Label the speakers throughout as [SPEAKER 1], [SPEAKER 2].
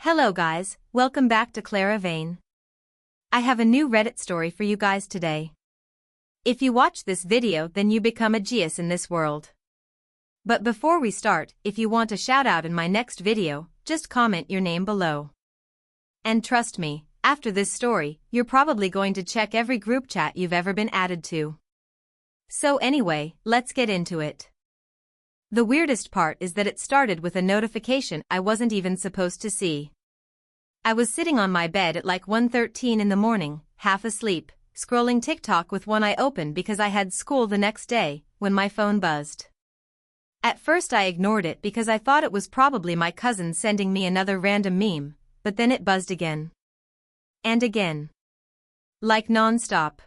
[SPEAKER 1] Hello guys, welcome back to Clara Vayne. I have a new Reddit story for you guys today. If you watch this video then you become a genius in this world. But before we start, if you want a shout out in my next video, just comment your name below. And trust me, after this story, you're probably going to check every group chat you've ever been added to. So anyway, let's get into it. The weirdest part is that it started with a notification I wasn't even supposed to see. I was sitting on my bed at like 1:13 in the morning, half asleep, scrolling TikTok with one eye open because I had school the next day, when my phone buzzed. At first I ignored it because I thought it was probably my cousin sending me another random meme, but then it buzzed again. And again. Like non-stop.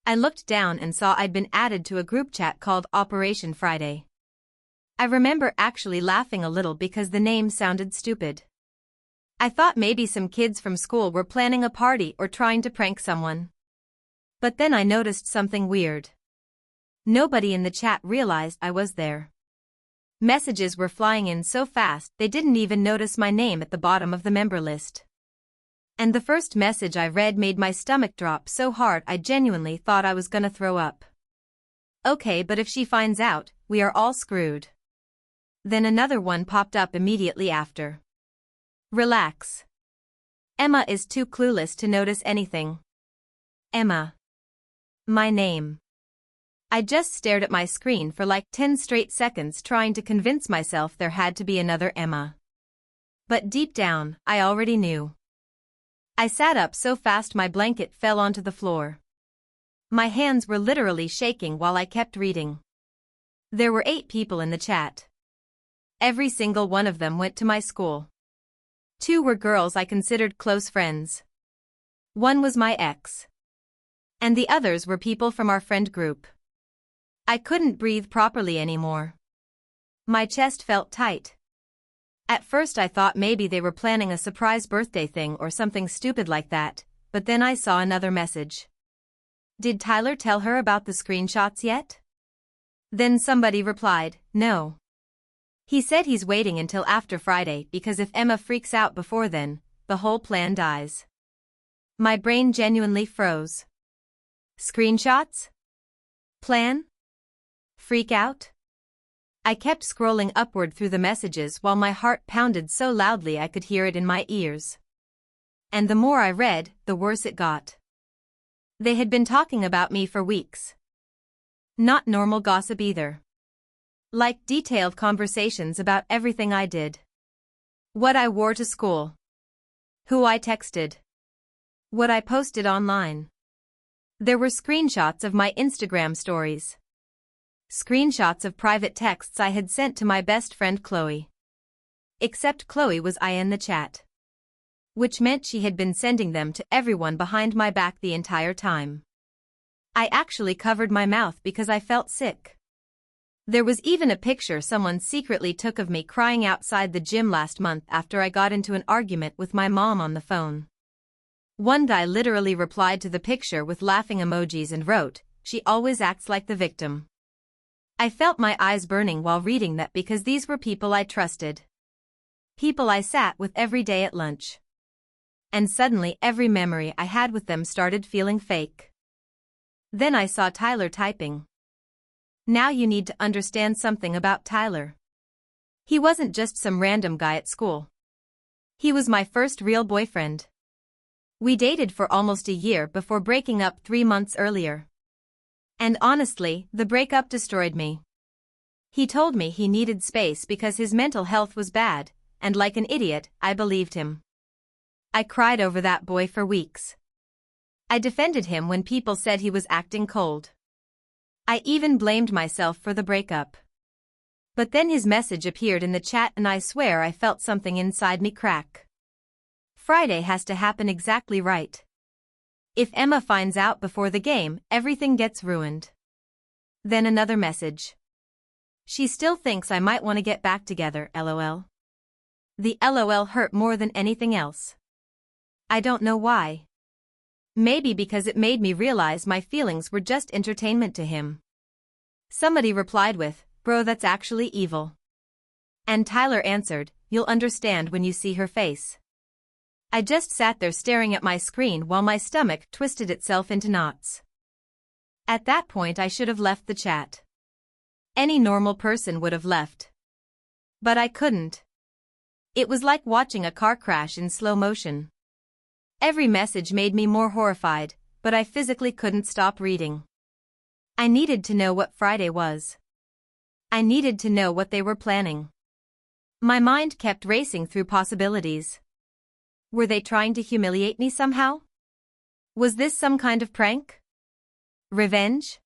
[SPEAKER 1] I looked down and saw I'd been added to a group chat called Operation Friday. I remember actually laughing a little because the name sounded stupid. I thought maybe some kids from school were planning a party or trying to prank someone. But then I noticed something weird. Nobody in the chat realized I was there. Messages were flying in so fast they didn't even notice my name at the bottom of the member list. And the first message I read made my stomach drop so hard I genuinely thought I was gonna throw up. Okay, but if she finds out, we are all screwed. Then another one popped up immediately after. Relax. Emma is too clueless to notice anything. Emma. My name. I just stared at my screen for like 10 straight seconds trying to convince myself there had to be another Emma. But deep down, I already knew. I sat up so fast my blanket fell onto the floor. My hands were literally shaking while I kept reading. There were 8 people in the chat. Every single one of them went to my school. 2 were girls I considered close friends. 1 was my ex. And the others were people from our friend group. I couldn't breathe properly anymore. My chest felt tight. At first I thought maybe they were planning a surprise birthday thing or something stupid like that, but then I saw another message. Did Tyler tell her about the screenshots yet? Then somebody replied, no. He said he's waiting until after Friday because if Emma freaks out before then, the whole plan dies. My brain genuinely froze. Screenshots? Plan? Freak out? I kept scrolling upward through the messages while my heart pounded so loudly I could hear it in my ears. And the more I read, the worse it got. They had been talking about me for weeks. Not normal gossip either. Like detailed conversations about everything I did. What I wore to school. Who I texted. What I posted online. There were screenshots of my Instagram stories. Screenshots of private texts I had sent to my best friend Chloe. Except Chloe was in the chat. Which meant she had been sending them to everyone behind my back the entire time. I actually covered my mouth because I felt sick. There was even a picture someone secretly took of me crying outside the gym last month after I got into an argument with my mom on the phone. One guy literally replied to the picture with laughing emojis and wrote, "She always acts like the victim." I felt my eyes burning while reading that because these were people I trusted. People I sat with every day at lunch. And suddenly every memory I had with them started feeling fake. Then I saw Tyler typing. Now you need to understand something about Tyler. He wasn't just some random guy at school. He was my first real boyfriend. We dated for almost a year before breaking up 3 months earlier. And honestly, the breakup destroyed me. He told me he needed space because his mental health was bad, and like an idiot, I believed him. I cried over that boy for weeks. I defended him when people said he was acting cold. I even blamed myself for the breakup. But then his message appeared in the chat and I swear I felt something inside me crack. Friday has to happen exactly right. If Emma finds out before the game, everything gets ruined. Then another message. She still thinks I might want to get back together, lol. The lol hurt more than anything else. I don't know why. Maybe because it made me realize my feelings were just entertainment to him. Somebody replied with, "Bro, that's actually evil." And Tyler answered, you'll understand when you see her face. I just sat there staring at my screen while my stomach twisted itself into knots. At that point I should have left the chat. Any normal person would have left. But I couldn't. It was like watching a car crash in slow motion. Every message made me more horrified, but I physically couldn't stop reading. I needed to know what Friday was. I needed to know what they were planning. My mind kept racing through possibilities. Were they trying to humiliate me somehow? Was this some kind of prank? Revenge?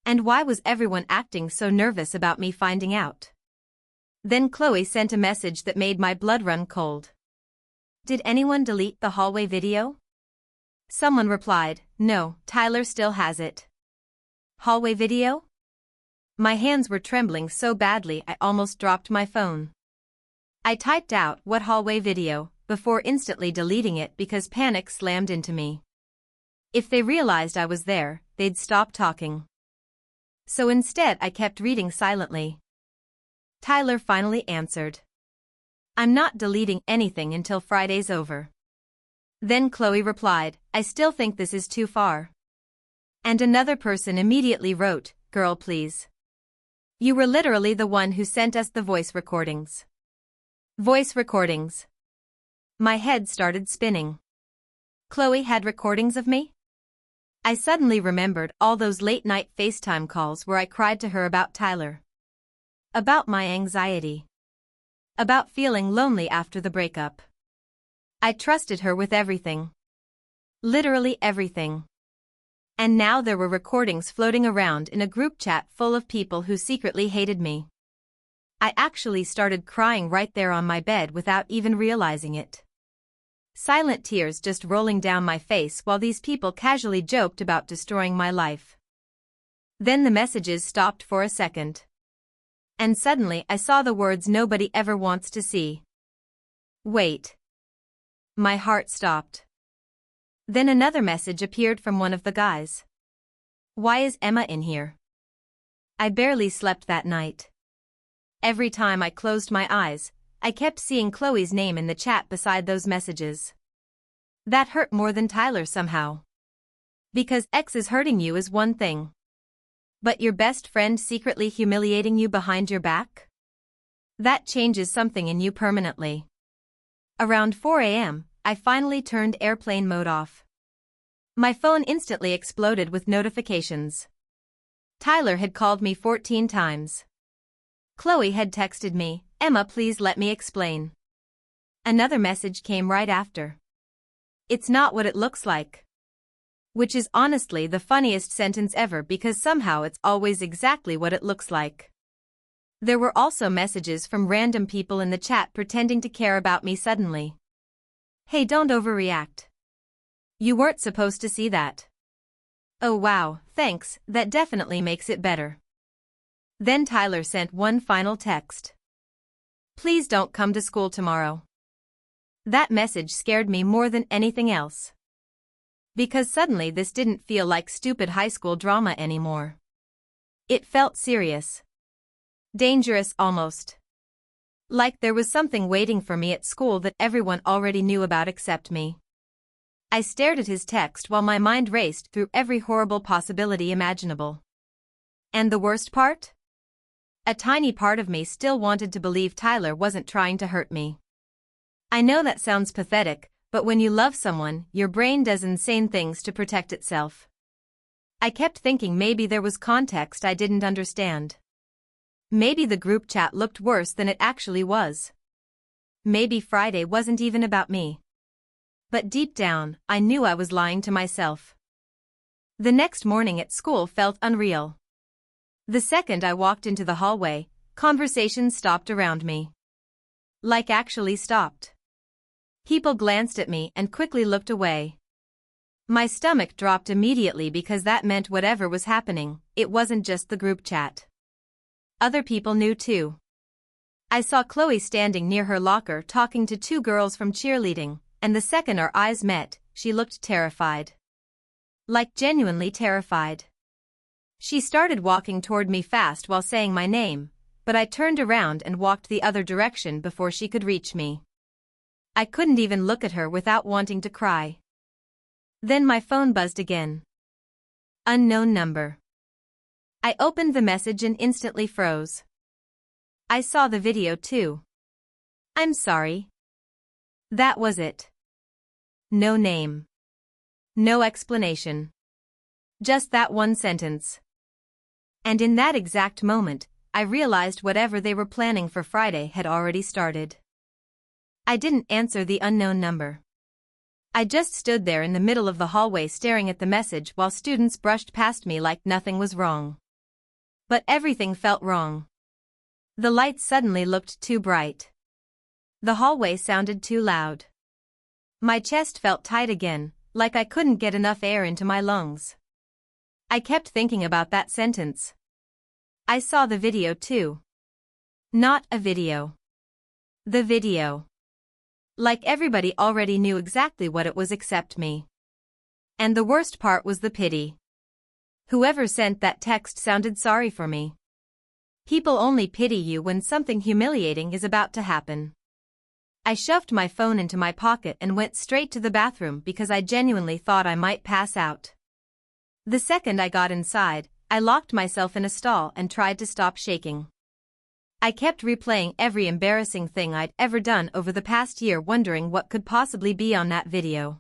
[SPEAKER 1] And why was everyone acting so nervous about me finding out? Then Chloe sent a message that made my blood run cold. Did anyone delete the hallway video? Someone replied, no, Tyler still has it. Hallway video? My hands were trembling so badly I almost dropped my phone. I typed out, what hallway video, before instantly deleting it because panic slammed into me. If they realized I was there, they'd stop talking. So instead I kept reading silently. Tyler finally answered. I'm not deleting anything until Friday's over. Then Chloe replied, I still think this is too far. And another person immediately wrote, girl please. You were literally the one who sent us the voice recordings. Voice recordings. My head started spinning. Chloe had recordings of me? I suddenly remembered all those late-night FaceTime calls where I cried to her about Tyler. About my anxiety. About feeling lonely after the breakup. I trusted her with everything. Literally everything. And now there were recordings floating around in a group chat full of people who secretly hated me. I actually started crying right there on my bed without even realizing it. Silent tears just rolling down my face while these people casually joked about destroying my life. Then the messages stopped for a second. And suddenly I saw the words nobody ever wants to see. Wait. My heart stopped. Then another message appeared from one of the guys. Why is Emma in here? I barely slept that night. Every time I closed my eyes, I kept seeing Chloe's name in the chat beside those messages. That hurt more than Tyler somehow. Because exes hurting you is one thing. But your best friend secretly humiliating you behind your back? That changes something in you permanently. Around 4 a.m., I finally turned airplane mode off. My phone instantly exploded with notifications. Tyler had called me 14 times. Chloe had texted me, Emma please let me explain. Another message came right after. It's not what it looks like. Which is honestly the funniest sentence ever because somehow it's always exactly what it looks like. There were also messages from random people in the chat pretending to care about me suddenly. Hey, don't overreact. You weren't supposed to see that. Oh wow, thanks, that definitely makes it better. Then Tyler sent one final text. Please don't come to school tomorrow. That message scared me more than anything else. Because suddenly this didn't feel like stupid high school drama anymore. It felt serious. Dangerous almost. Like there was something waiting for me at school that everyone already knew about except me. I stared at his text while my mind raced through every horrible possibility imaginable. And the worst part? A tiny part of me still wanted to believe Tyler wasn't trying to hurt me. I know that sounds pathetic, but when you love someone, your brain does insane things to protect itself. I kept thinking maybe there was context I didn't understand. Maybe the group chat looked worse than it actually was. Maybe Friday wasn't even about me. But deep down, I knew I was lying to myself. The next morning at school felt unreal. The second I walked into the hallway, conversations stopped around me. Like actually stopped. People glanced at me and quickly looked away. My stomach dropped immediately because that meant whatever was happening, it wasn't just the group chat. Other people knew too. I saw Chloe standing near her locker talking to two girls from cheerleading, and the second our eyes met, she looked terrified. Like genuinely terrified. She started walking toward me fast while saying my name, but I turned around and walked the other direction before she could reach me. I couldn't even look at her without wanting to cry. Then my phone buzzed again. Unknown number. I opened the message and instantly froze. I saw the video too. I'm sorry. That was it. No name. No explanation. Just that one sentence. And in that exact moment, I realized whatever they were planning for Friday had already started. I didn't answer the unknown number. I just stood there in the middle of the hallway staring at the message while students brushed past me like nothing was wrong. But everything felt wrong. The lights suddenly looked too bright. The hallway sounded too loud. My chest felt tight again, like I couldn't get enough air into my lungs. I kept thinking about that sentence. I saw the video too. Not a video. The video. Like everybody already knew exactly what it was except me. And the worst part was the pity. Whoever sent that text sounded sorry for me. People only pity you when something humiliating is about to happen. I shoved my phone into my pocket and went straight to the bathroom because I genuinely thought I might pass out. The second I got inside, I locked myself in a stall and tried to stop shaking. I kept replaying every embarrassing thing I'd ever done over the past year, wondering what could possibly be on that video.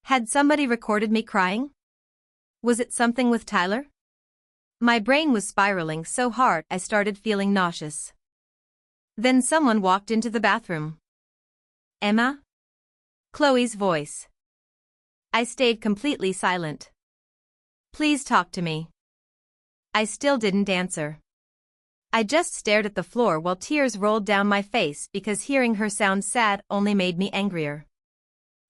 [SPEAKER 1] Had somebody recorded me crying? Was it something with Tyler? My brain was spiraling so hard I started feeling nauseous. Then someone walked into the bathroom. Emma? Chloe's voice. I stayed completely silent. Please talk to me. I still didn't answer. I just stared at the floor while tears rolled down my face because hearing her sound sad only made me angrier.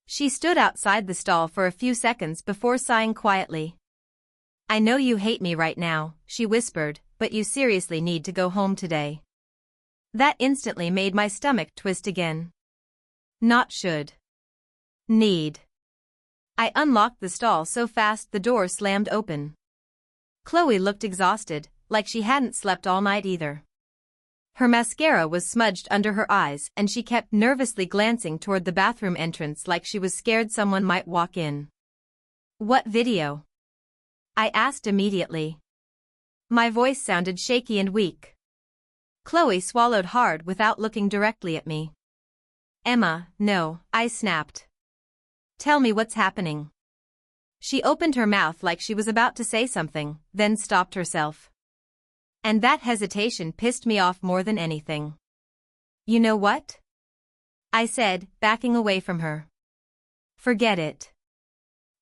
[SPEAKER 1] She stood outside the stall for a few seconds before sighing quietly. I know you hate me right now, she whispered, but you seriously need to go home today. That instantly made my stomach twist again. Not should. Need. I unlocked the stall so fast the door slammed open. Chloe looked exhausted, like she hadn't slept all night either. Her mascara was smudged under her eyes and she kept nervously glancing toward the bathroom entrance like she was scared someone might walk in. What video? I asked immediately. My voice sounded shaky and weak. Chloe swallowed hard without looking directly at me. Emma, no, I snapped. Tell me what's happening. She opened her mouth like she was about to say something, then stopped herself. And that hesitation pissed me off more than anything. You know what? I said, backing away from her. Forget it.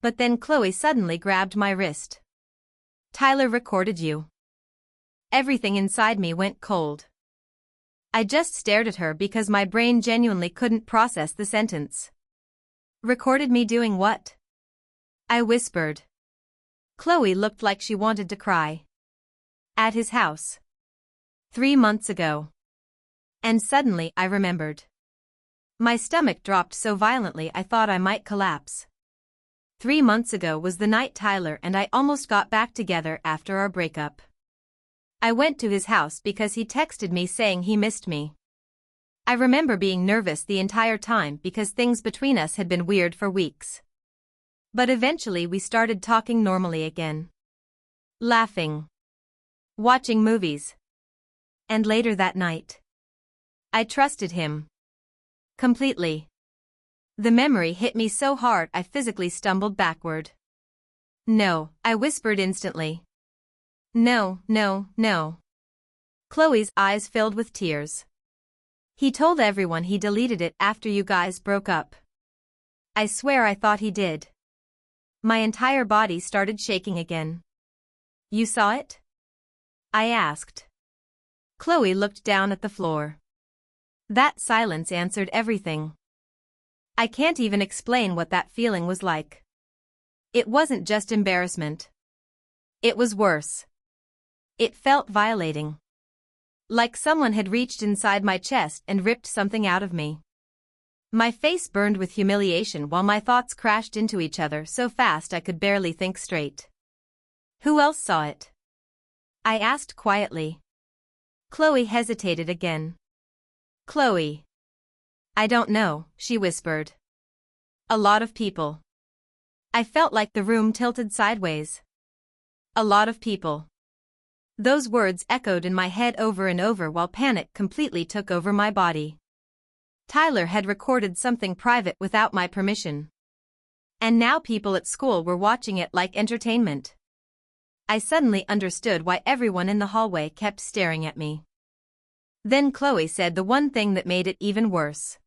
[SPEAKER 1] But then Chloe suddenly grabbed my wrist. Tyler recorded you. Everything inside me went cold. I just stared at her because my brain genuinely couldn't process the sentence. Recorded me doing what? I whispered. Chloe looked like she wanted to cry. At his house. 3 months ago. And suddenly I remembered. My stomach dropped so violently I thought I might collapse. 3 months ago was the night Tyler and I almost got back together after our breakup. I went to his house because he texted me saying he missed me. I remember being nervous the entire time because things between us had been weird for weeks. But eventually we started talking normally again. Laughing. Watching movies. And later that night. I trusted him. Completely. The memory hit me so hard I physically stumbled backward. No, I whispered instantly. No, no, no. Chloe's eyes filled with tears. He told everyone he deleted it after you guys broke up. I swear I thought he did. My entire body started shaking again. You saw it? I asked. Chloe looked down at the floor. That silence answered everything. I can't even explain what that feeling was like. It wasn't just embarrassment. It was worse. It felt violating. Like someone had reached inside my chest and ripped something out of me. My face burned with humiliation while my thoughts crashed into each other so fast I could barely think straight. Who else saw it? I asked quietly. Chloe hesitated again. Chloe. I don't know, she whispered. A lot of people. I felt like the room tilted sideways. A lot of people. Those words echoed in my head over and over while panic completely took over my body. Tyler had recorded something private without my permission. And now people at school were watching it like entertainment. I suddenly understood why everyone in the hallway kept staring at me. Then Chloe said the one thing that made it even worse.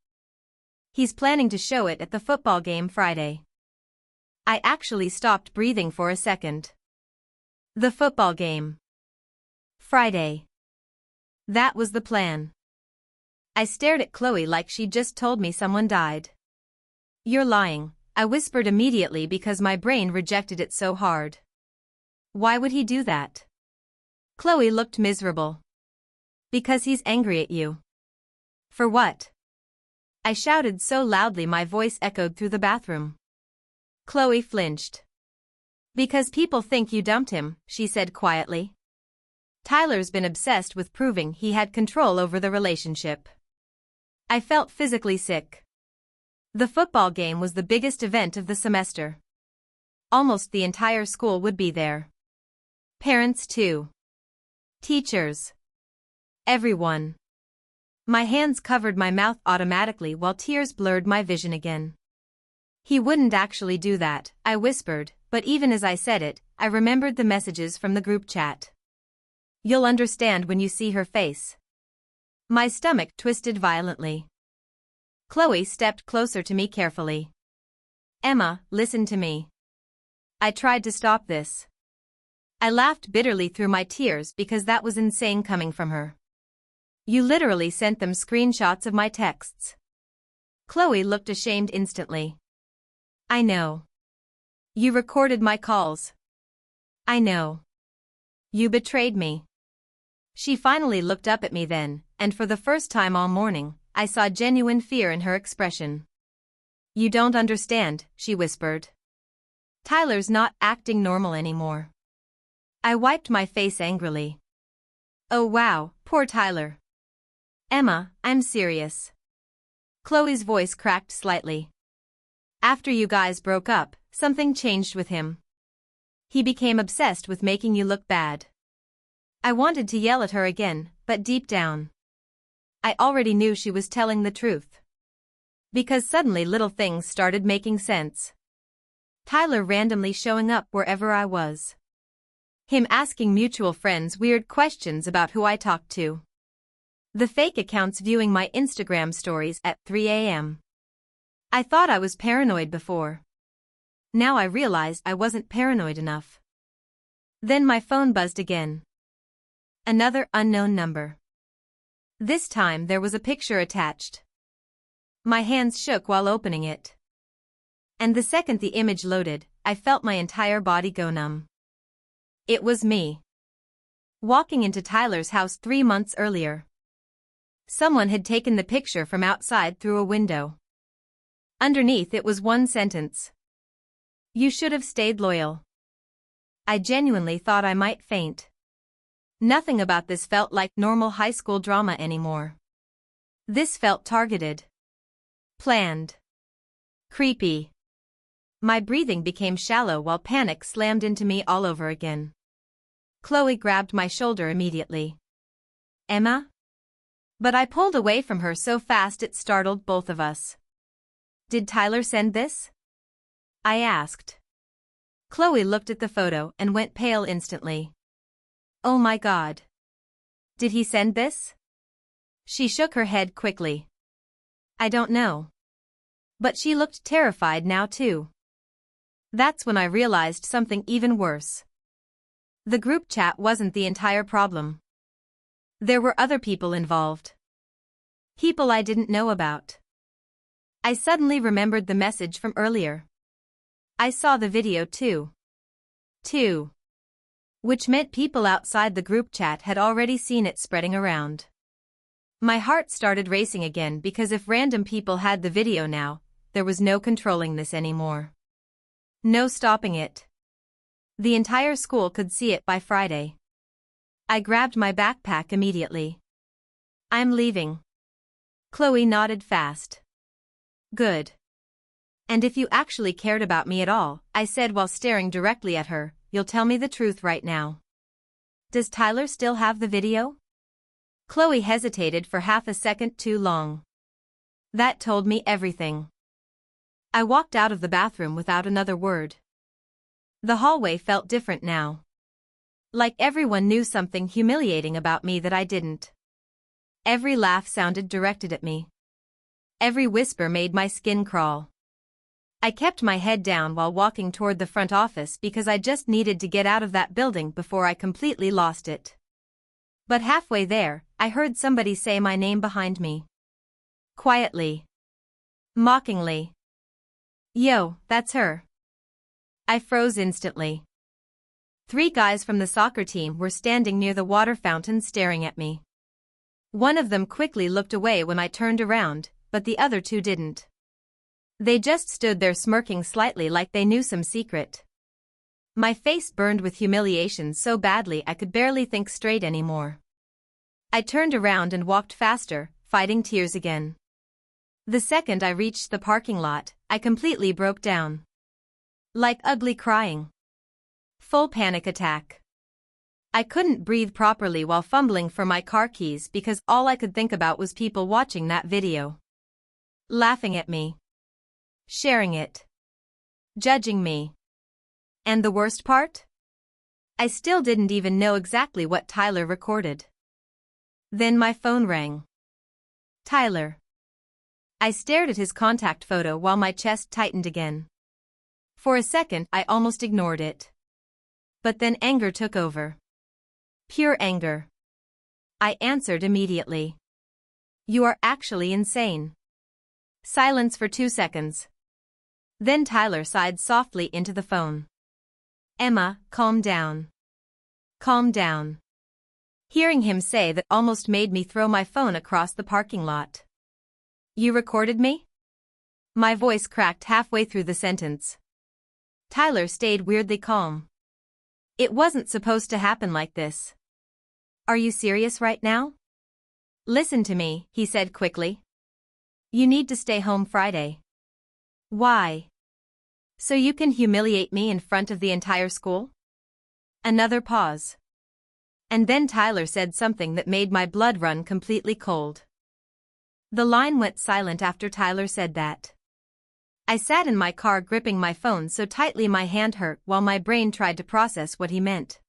[SPEAKER 1] He's planning to show it at the football game Friday. I actually stopped breathing for a second. The football game. Friday. That was the plan. I stared at Chloe like she'd just told me someone died. You're lying, I whispered immediately because my brain rejected it so hard. Why would he do that? Chloe looked miserable. Because he's angry at you. For what? I shouted so loudly my voice echoed through the bathroom. Chloe flinched. Because people think you dumped him, she said quietly. Tyler's been obsessed with proving he had control over the relationship. I felt physically sick. The football game was the biggest event of the semester. Almost the entire school would be there. Parents too. Teachers. Everyone. My hands covered my mouth automatically while tears blurred my vision again. He wouldn't actually do that, I whispered, but even as I said it, I remembered the messages from the group chat. You'll understand when you see her face. My stomach twisted violently. Chloe stepped closer to me carefully. Emma, listen to me. I tried to stop this. I laughed bitterly through my tears because that was insane coming from her. You literally sent them screenshots of my texts. Chloe looked ashamed instantly. I know. You recorded my calls. I know. You betrayed me. She finally looked up at me then, and for the first time all morning, I saw genuine fear in her expression. You don't understand, she whispered. Tyler's not acting normal anymore. I wiped my face angrily. Oh wow, poor Tyler. Emma, I'm serious. Chloe's voice cracked slightly. After you guys broke up, something changed with him. He became obsessed with making you look bad. I wanted to yell at her again, but deep down, I already knew she was telling the truth. Because suddenly little things started making sense. Tyler randomly showing up wherever I was. Him asking mutual friends weird questions about who I talked to. The fake accounts viewing my Instagram stories at 3 a.m. I thought I was paranoid before. Now I realized I wasn't paranoid enough. Then my phone buzzed again. Another unknown number. This time there was a picture attached. My hands shook while opening it. And the second the image loaded, I felt my entire body go numb. It was me. Walking into Tyler's house 3 months earlier. Someone had taken the picture from outside through a window. Underneath it was one sentence. You should have stayed loyal. I genuinely thought I might faint. Nothing about this felt like normal high school drama anymore. This felt targeted. Planned. Creepy. My breathing became shallow while panic slammed into me all over again. Chloe grabbed my shoulder immediately. Emma? But I pulled away from her so fast it startled both of us. Did Tyler send this? I asked. Chloe looked at the photo and went pale instantly. Oh my God. Did he send this? She shook her head quickly. I don't know. But she looked terrified now too. That's when I realized something even worse. The group chat wasn't the entire problem. There were other people involved. People I didn't know about. I suddenly remembered the message from earlier. I saw the video too. Which meant people outside the group chat had already seen it spreading around. My heart started racing again because if random people had the video now, there was no controlling this anymore. No stopping it. The entire school could see it by Friday. I grabbed my backpack immediately. I'm leaving. Chloe nodded fast. Good. And if you actually cared about me at all, I said while staring directly at her, you'll tell me the truth right now. Does Tyler still have the video? Chloe hesitated for half a second too long. That told me everything. I walked out of the bathroom without another word. The hallway felt different now. Like everyone knew something humiliating about me that I didn't. Every laugh sounded directed at me. Every whisper made my skin crawl. I kept my head down while walking toward the front office because I just needed to get out of that building before I completely lost it. But halfway there, I heard somebody say my name behind me. Quietly. Mockingly. Yo, that's her. I froze instantly. 3 guys from the soccer team were standing near the water fountain staring at me. One of them quickly looked away when I turned around, but the other 2 didn't. They just stood there smirking slightly like they knew some secret. My face burned with humiliation so badly I could barely think straight anymore. I turned around and walked faster, fighting tears again. The second I reached the parking lot, I completely broke down. Like ugly crying. Full panic attack. I couldn't breathe properly while fumbling for my car keys because all I could think about was people watching that video. Laughing at me. Sharing it. Judging me. And the worst part? I still didn't even know exactly what Tyler recorded. Then my phone rang. Tyler. I stared at his contact photo while my chest tightened again. For a second I almost ignored it. But then anger took over. Pure anger. I answered immediately. You are actually insane. Silence for 2 seconds. Then Tyler sighed softly into the phone. Emma, calm down. Calm down. Hearing him say that almost made me throw my phone across the parking lot. You recorded me? My voice cracked halfway through the sentence. Tyler stayed weirdly calm. It wasn't supposed to happen like this. Are you serious right now? Listen to me, he said quickly. You need to stay home Friday. Why? So you can humiliate me in front of the entire school? Another pause. And then Tyler said something that made my blood run completely cold. The line went silent after Tyler said that. I sat in my car gripping my phone so tightly my hand hurt while my brain tried to process what he meant.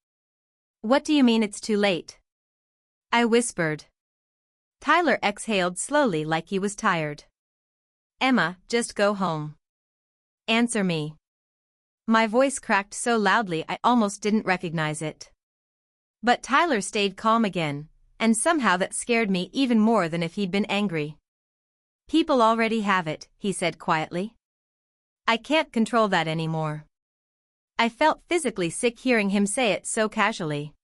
[SPEAKER 1] What do you mean it's too late? I whispered. Tyler exhaled slowly like he was tired. Emma, just go home. Answer me. My voice cracked so loudly I almost didn't recognize it. But Tyler stayed calm again, and somehow that scared me even more than if he'd been angry. People already have it, he said quietly. I can't control that anymore. I felt physically sick hearing him say it so casually.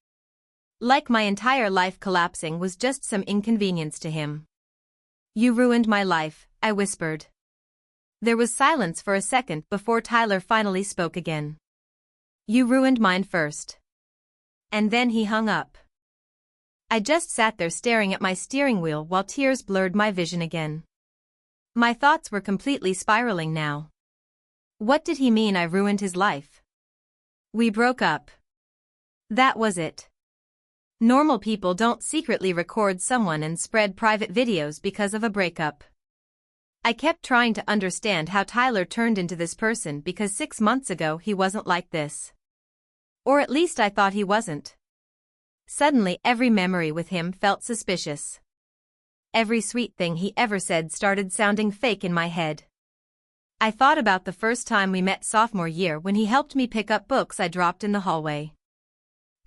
[SPEAKER 1] Like my entire life collapsing was just some inconvenience to him. You ruined my life, I whispered. There was silence for a second before Tyler finally spoke again. You ruined mine first. And then he hung up. I just sat there staring at my steering wheel while tears blurred my vision again. My thoughts were completely spiraling now. What did he mean I ruined his life? We broke up. That was it. Normal people don't secretly record someone and spread private videos because of a breakup. I kept trying to understand how Tyler turned into this person because 6 months ago he wasn't like this. Or at least I thought he wasn't. Suddenly every memory with him felt suspicious. Every sweet thing he ever said started sounding fake in my head. I thought about the first time we met sophomore year when he helped me pick up books I dropped in the hallway.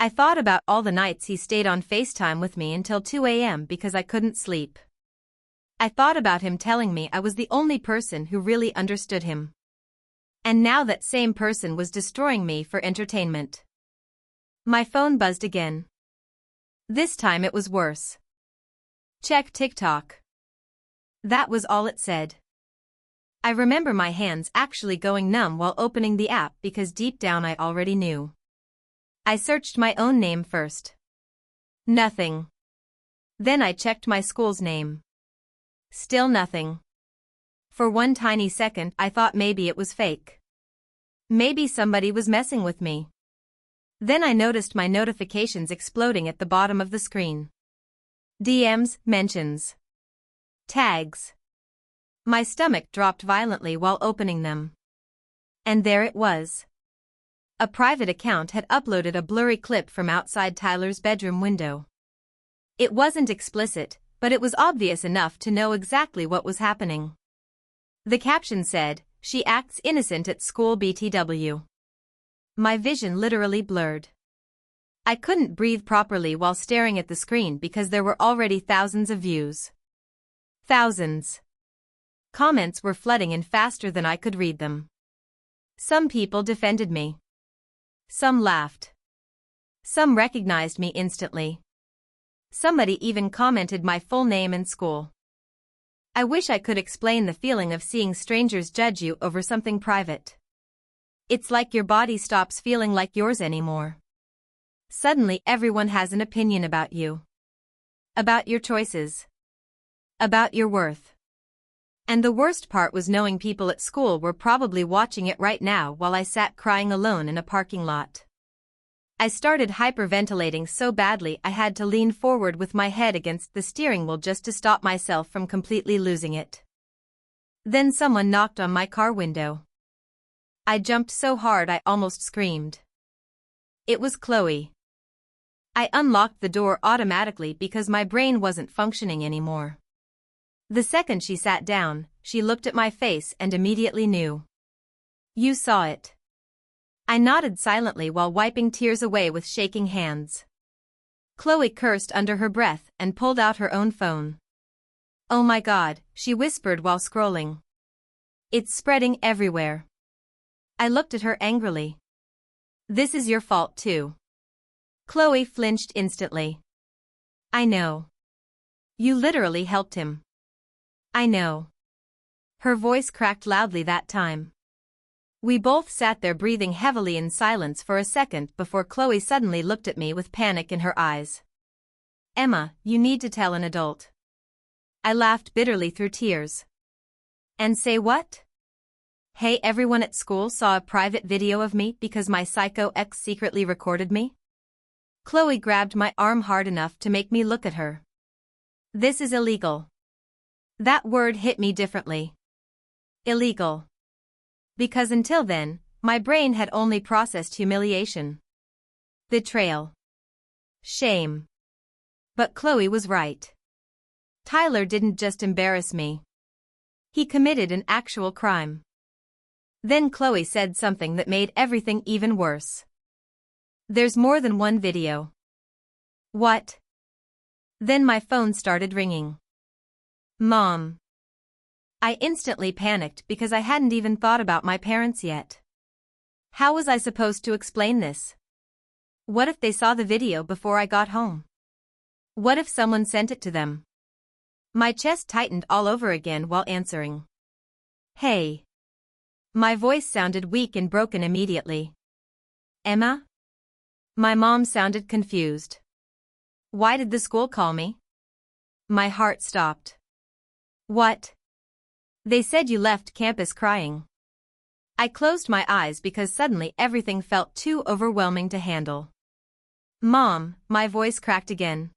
[SPEAKER 1] I thought about all the nights he stayed on FaceTime with me until 2 a.m. because I couldn't sleep. I thought about him telling me I was the only person who really understood him. And now that same person was destroying me for entertainment. My phone buzzed again. This time it was worse. Check TikTok. That was all it said. I remember my hands actually going numb while opening the app because deep down I already knew. I searched my own name first. Nothing. Then I checked my school's name. Still nothing. For one tiny second I thought maybe it was fake. Maybe somebody was messing with me. Then I noticed my notifications exploding at the bottom of the screen. DMs, mentions, tags. My stomach dropped violently while opening them. And there it was. A private account had uploaded a blurry clip from outside Tyler's bedroom window. It wasn't explicit, but it was obvious enough to know exactly what was happening. The caption said, "She acts innocent at school BTW." My vision literally blurred. I couldn't breathe properly while staring at the screen because there were already thousands of views. Thousands. Comments were flooding in faster than I could read them. Some people defended me. Some laughed. Some recognized me instantly. Somebody even commented my full name and school. I wish I could explain the feeling of seeing strangers judge you over something private. It's like your body stops feeling like yours anymore. Suddenly everyone has an opinion about you. About your choices. About your worth. And the worst part was knowing people at school were probably watching it right now while I sat crying alone in a parking lot. I started hyperventilating so badly I had to lean forward with my head against the steering wheel just to stop myself from completely losing it. Then someone knocked on my car window. I jumped so hard I almost screamed. It was Chloe. I unlocked the door automatically because my brain wasn't functioning anymore. The second she sat down, she looked at my face and immediately knew. "You saw it." I nodded silently while wiping tears away with shaking hands. Chloe cursed under her breath and pulled out her own phone. "Oh my God," she whispered while scrolling. "It's spreading everywhere." I looked at her angrily. "This is your fault too." Chloe flinched instantly. "I know. You literally helped him." "I know." Her voice cracked loudly that time. We both sat there breathing heavily in silence for a second before Chloe suddenly looked at me with panic in her eyes. "Emma, you need to tell an adult." I laughed bitterly through tears. "And say what?" "Hey, everyone at school saw a private video of me because my psycho ex secretly recorded me?" Chloe grabbed my arm hard enough to make me look at her. "This is illegal." That word hit me differently. Illegal. Because until then, my brain had only processed humiliation. Betrayal. Shame. But Chloe was right. Tyler didn't just embarrass me. He committed an actual crime. Then Chloe said something that made everything even worse. "There's more than one video." "What?" Then my phone started ringing. "Mom." I instantly panicked because I hadn't even thought about my parents yet. How was I supposed to explain this? What if they saw the video before I got home? What if someone sent it to them? My chest tightened all over again while answering. "Hey." My voice sounded weak and broken immediately. "Emma?" My mom sounded confused. "Why did the school call me?" My heart stopped. "What?" "They said you left campus crying." I closed my eyes because suddenly everything felt too overwhelming to handle. "Mom," my voice cracked again.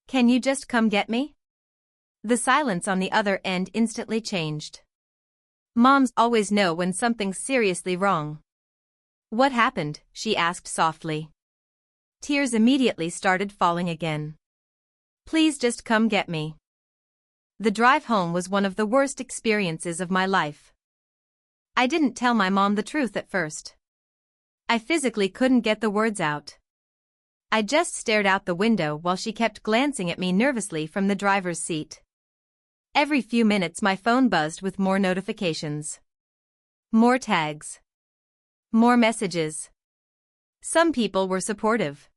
[SPEAKER 1] "Can you just come get me?" The silence on the other end instantly changed. Moms always know when something's seriously wrong. "What happened?" she asked softly. Tears immediately started falling again. "Please just come get me." The drive home was one of the worst experiences of my life. I didn't tell my mom the truth at first. I physically couldn't get the words out. I just stared out the window while she kept glancing at me nervously from the driver's seat. Every few minutes my phone buzzed with more notifications. More tags. More messages. Some people were supportive.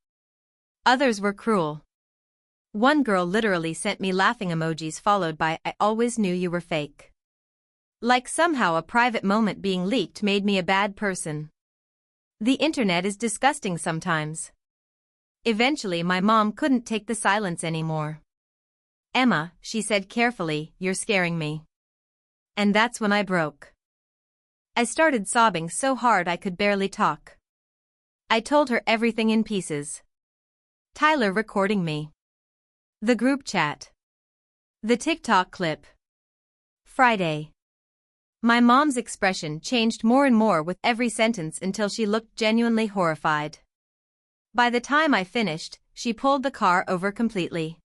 [SPEAKER 1] Others were cruel. One girl literally sent me laughing emojis followed by "I always knew you were fake." Like somehow a private moment being leaked made me a bad person. The internet is disgusting sometimes. Eventually my mom couldn't take the silence anymore. "Emma," she said carefully, "you're scaring me." And that's when I broke. I started sobbing so hard I could barely talk. I told her everything in pieces. Tyler recording me. The group chat. The TikTok clip. Friday. My mom's expression changed more and more with every sentence until she looked genuinely horrified. By the time I finished, she pulled the car over completely.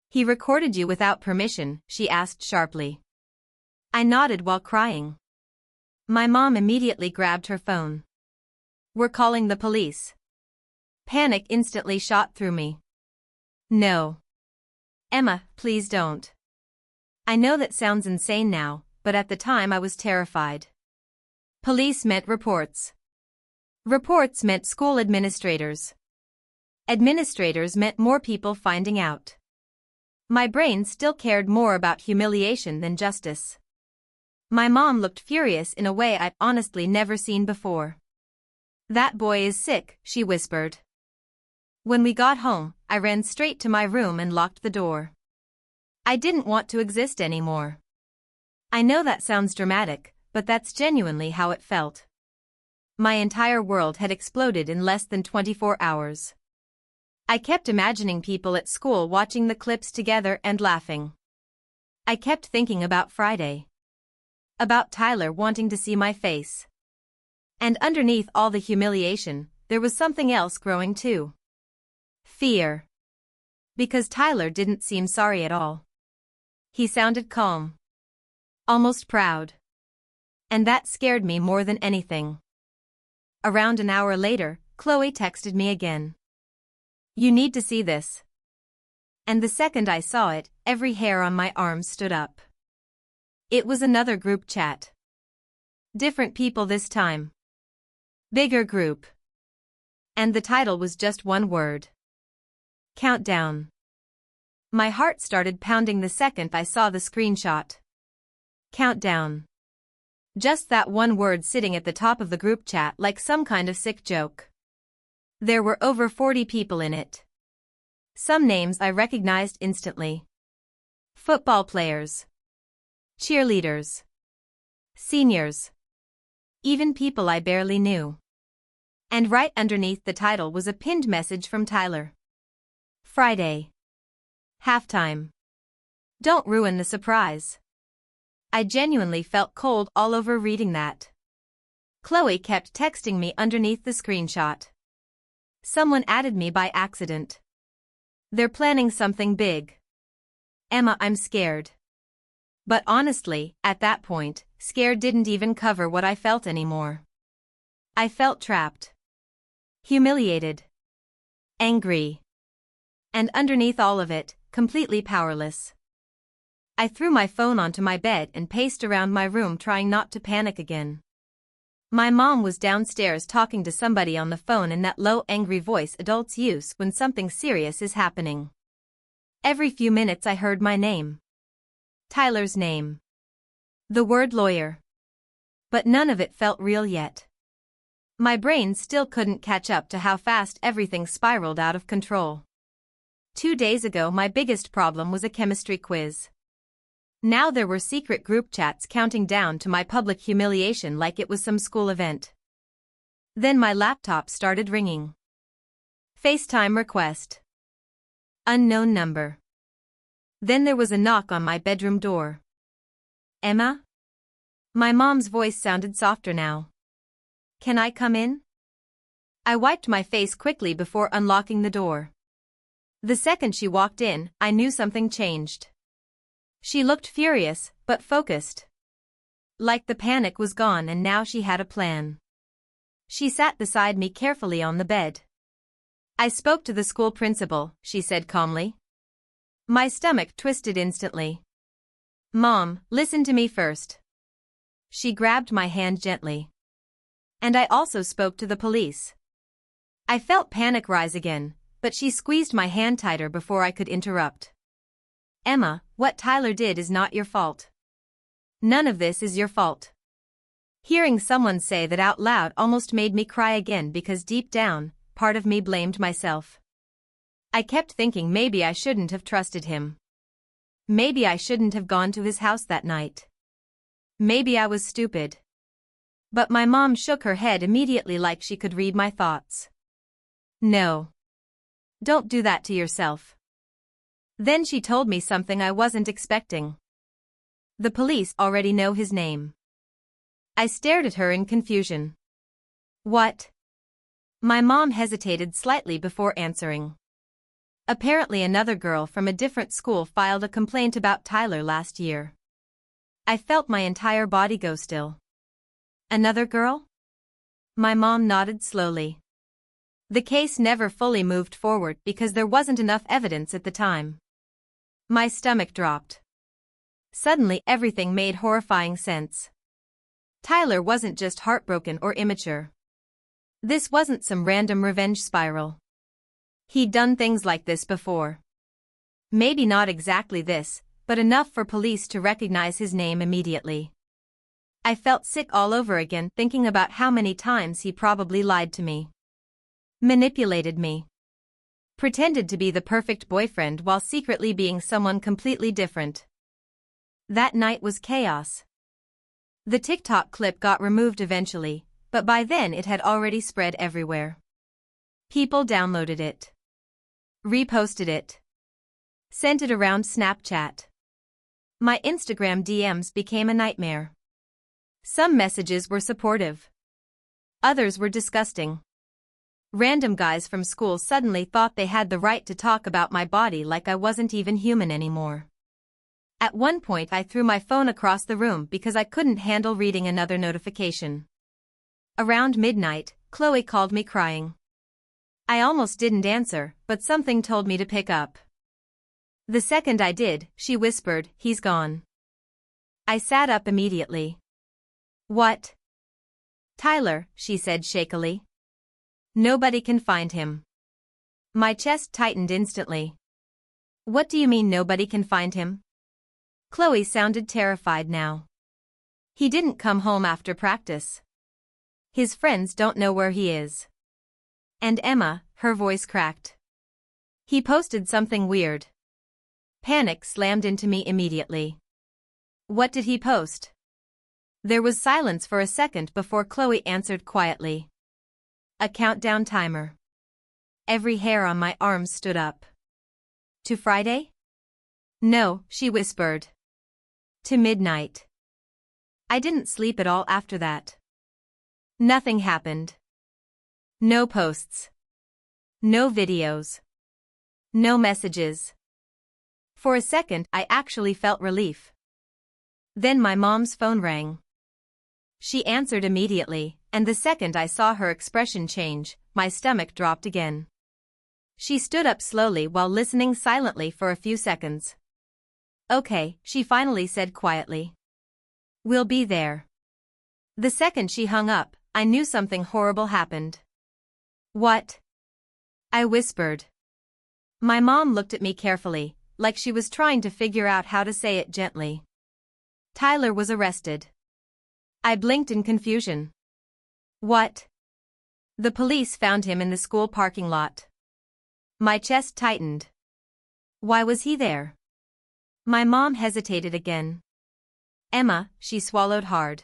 [SPEAKER 1] "He recorded you without permission?" she asked sharply. I nodded while crying. My mom immediately grabbed her phone. "We're calling the police." Panic instantly shot through me. "No. Emma, please don't." I know that sounds insane now, but at the time I was terrified. Police meant reports. Reports meant school administrators. Administrators meant more people finding out. My brain still cared more about humiliation than justice. My mom looked furious in a way I'd honestly never seen before. "That boy is sick," she whispered. When we got home, I ran straight to my room and locked the door. I didn't want to exist anymore. I know that sounds dramatic, but that's genuinely how it felt. My entire world had exploded in less than 24 hours. I kept imagining people at school watching the clips together and laughing. I kept thinking about Friday. About Tyler wanting to see my face. And underneath all the humiliation, there was something else growing too. Fear. Because Tyler didn't seem sorry at all. He sounded calm. Almost proud. And that scared me more than anything. Around an hour later, Chloe texted me again. "You need to see this." And the second I saw it, every hair on my arms stood up. It was another group chat. Different people this time. Bigger group. And the title was just one word. Countdown. My heart started pounding the second I saw the screenshot. Countdown. Just that one word sitting at the top of the group chat like some kind of sick joke. There were over 40 people in it. Some names I recognized instantly. Football players. Cheerleaders. Seniors. Even people I barely knew. And right underneath the title was a pinned message from Tyler. Friday. Halftime. Don't ruin the surprise. I genuinely felt cold all over reading that. Chloe kept texting me underneath the screenshot. Someone added me by accident. They're planning something big. Emma, I'm scared. But honestly, at that point, scared didn't even cover what I felt anymore. I felt trapped. Humiliated. Angry. And underneath all of it, completely powerless. I threw my phone onto my bed and paced around my room trying not to panic again. My mom was downstairs talking to somebody on the phone in that low, angry voice adults use when something serious is happening. Every few minutes I heard my name. Tyler's name. The word lawyer. But none of it felt real yet. My brain still couldn't catch up to how fast everything spiraled out of control. 2 days ago my biggest problem was a chemistry quiz. Now there were secret group chats counting down to my public humiliation like it was some school event. Then my laptop started ringing. FaceTime request. Unknown number. Then there was a knock on my bedroom door. Emma? My mom's voice sounded softer now. Can I come in? I wiped my face quickly before unlocking the door. The second she walked in, I knew something changed. She looked furious, but focused. Like the panic was gone and now she had a plan. She sat beside me carefully on the bed. I spoke to the school principal, she said calmly. My stomach twisted instantly. Mom, listen to me first. She grabbed my hand gently. And I also spoke to the police. I felt panic rise again, but she squeezed my hand tighter before I could interrupt. Emma, what Tyler did is not your fault. None of this is your fault. Hearing someone say that out loud almost made me cry again because deep down, part of me blamed myself. I kept thinking maybe I shouldn't have trusted him. Maybe I shouldn't have gone to his house that night. Maybe I was stupid. But my mom shook her head immediately like she could read my thoughts. No. Don't do that to yourself. Then she told me something I wasn't expecting. The police already know his name. I stared at her in confusion. What? My mom hesitated slightly before answering. Apparently another girl from a different school filed a complaint about Tyler last year. I felt my entire body go still. Another girl? My mom nodded slowly. The case never fully moved forward because there wasn't enough evidence at the time. My stomach dropped. Suddenly everything made horrifying sense. Tyler wasn't just heartbroken or immature. This wasn't some random revenge spiral. He'd done things like this before. Maybe not exactly this, but enough for police to recognize his name immediately. I felt sick all over again thinking about how many times he probably lied to me. Manipulated me. Pretended to be the perfect boyfriend while secretly being someone completely different. That night was chaos. The TikTok clip got removed eventually, but by then it had already spread everywhere. People downloaded it. Reposted it. Sent it around Snapchat. My Instagram DMs became a nightmare. Some messages were supportive. Others were disgusting. Random guys from school suddenly thought they had the right to talk about my body like I wasn't even human anymore. At one point I threw my phone across the room because I couldn't handle reading another notification. Around midnight, Chloe called me crying. I almost didn't answer, but something told me to pick up. The second I did, she whispered, "He's gone." I sat up immediately. "What?" "Tyler," she said shakily. "Nobody can find him." My chest tightened instantly. "What do you mean nobody can find him?" Chloe sounded terrified now. "He didn't come home after practice. His friends don't know where he is. And Emma," her voice cracked. "He posted something weird." Panic slammed into me immediately. "What did he post?" There was silence for a second before Chloe answered quietly. "A countdown timer." Every hair on my arms stood up. "To Friday?" "No," she whispered. "To midnight." I didn't sleep at all after that. Nothing happened. No posts. No videos. No messages. For a second, I actually felt relief. Then my mom's phone rang. She answered immediately, and the second I saw her expression change, my stomach dropped again. She stood up slowly while listening silently for a few seconds. "Okay," she finally said quietly. "We'll be there." The second she hung up, I knew something horrible happened. "What?" I whispered. My mom looked at me carefully, like she was trying to figure out how to say it gently. "Tyler was arrested." I blinked in confusion. "What?" "The police found him in the school parking lot." My chest tightened. "Why was he there?" My mom hesitated again. "Emma," she swallowed hard.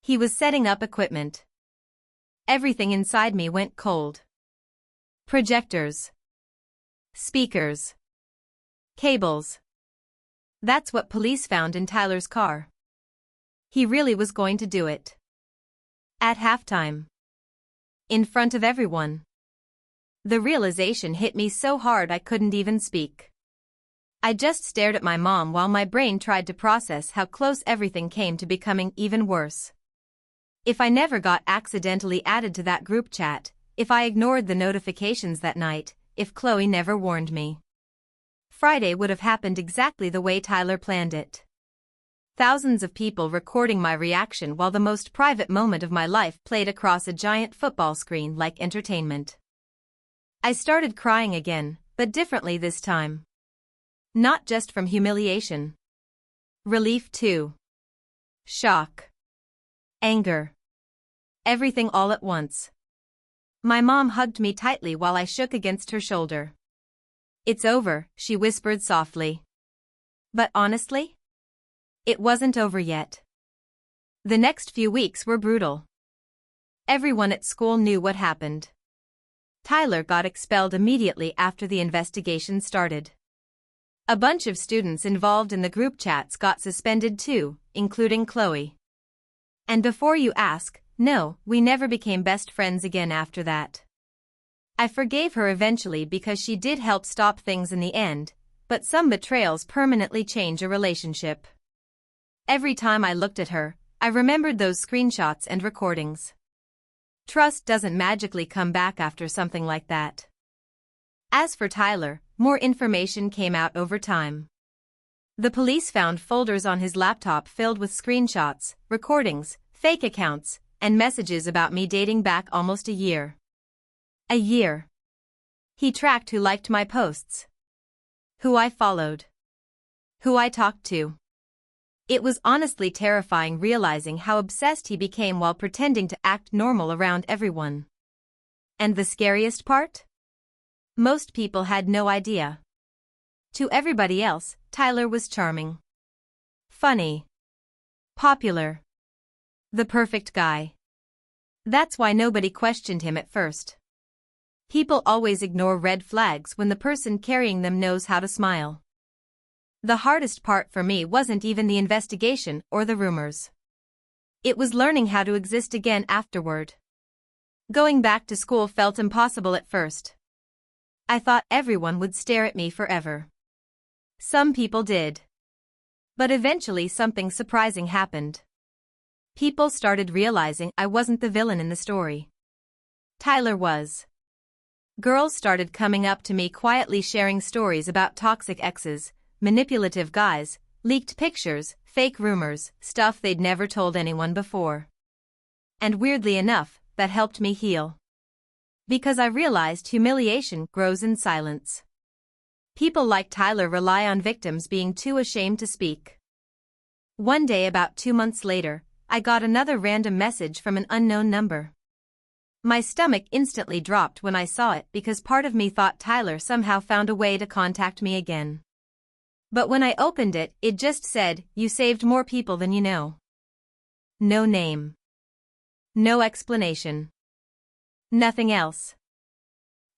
[SPEAKER 1] "He was setting up equipment." Everything inside me went cold. Projectors. Speakers. Cables. That's what police found in Tyler's car. He really was going to do it. At halftime. In front of everyone. The realization hit me so hard I couldn't even speak. I just stared at my mom while my brain tried to process how close everything came to becoming even worse. If I never got accidentally added to that group chat, if I ignored the notifications that night, if Chloe never warned me, Friday would have happened exactly the way Tyler planned it. Thousands of people recording my reaction while the most private moment of my life played across a giant football screen like entertainment. I started crying again, but differently this time. Not just from humiliation. Relief too. Shock. Anger. Everything all at once. My mom hugged me tightly while I shook against her shoulder. "It's over," she whispered softly. But honestly, it wasn't over yet. The next few weeks were brutal. Everyone at school knew what happened. Tyler got expelled immediately after the investigation started. A bunch of students involved in the group chats got suspended too, including Chloe. And before you ask, no, we never became best friends again after that. I forgave her eventually because she did help stop things in the end, but some betrayals permanently change a relationship. Every time I looked at her, I remembered those screenshots and recordings. Trust doesn't magically come back after something like that. As for Tyler, more information came out over time. The police found folders on his laptop filled with screenshots, recordings, fake accounts, and messages about me dating back almost a year. A year. He tracked who liked my posts, who I followed, who I talked to. It was honestly terrifying realizing how obsessed he became while pretending to act normal around everyone. And the scariest part? Most people had no idea. To everybody else, Tyler was charming, funny, popular, the perfect guy. That's why nobody questioned him at first. People always ignore red flags when the person carrying them knows how to smile. The hardest part for me wasn't even the investigation or the rumors. It was learning how to exist again afterward. Going back to school felt impossible at first. I thought everyone would stare at me forever. Some people did. But eventually something surprising happened. People started realizing I wasn't the villain in the story. Tyler was. Girls started coming up to me quietly sharing stories about toxic exes, manipulative guys, leaked pictures, fake rumors, stuff they'd never told anyone before. And weirdly enough, that helped me heal. Because I realized humiliation grows in silence. People like Tyler rely on victims being too ashamed to speak. One day about 2 months later, I got another random message from an unknown number. My stomach instantly dropped when I saw it because part of me thought Tyler somehow found a way to contact me again. But when I opened it, it just said, "You saved more people than you know." No name. No explanation. Nothing else.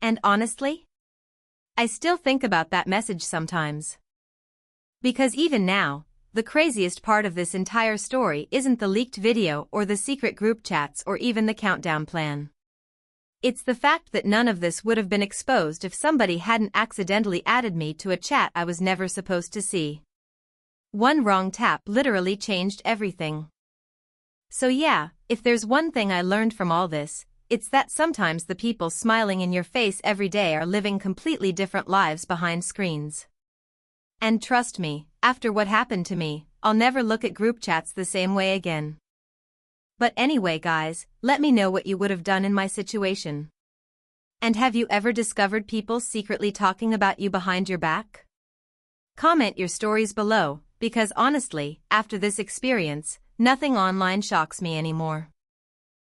[SPEAKER 1] And honestly, I still think about that message sometimes. Because even now, the craziest part of this entire story isn't the leaked video or the secret group chats or even the countdown plan. It's the fact that none of this would have been exposed if somebody hadn't accidentally added me to a chat I was never supposed to see. One wrong tap literally changed everything. So yeah, if there's one thing I learned from all this, it's that sometimes the people smiling in your face every day are living completely different lives behind screens. And trust me, after what happened to me, I'll never look at group chats the same way again. But anyway guys, let me know what you would have done in my situation. And have you ever discovered people secretly talking about you behind your back? Comment your stories below, because honestly, after this experience, nothing online shocks me anymore.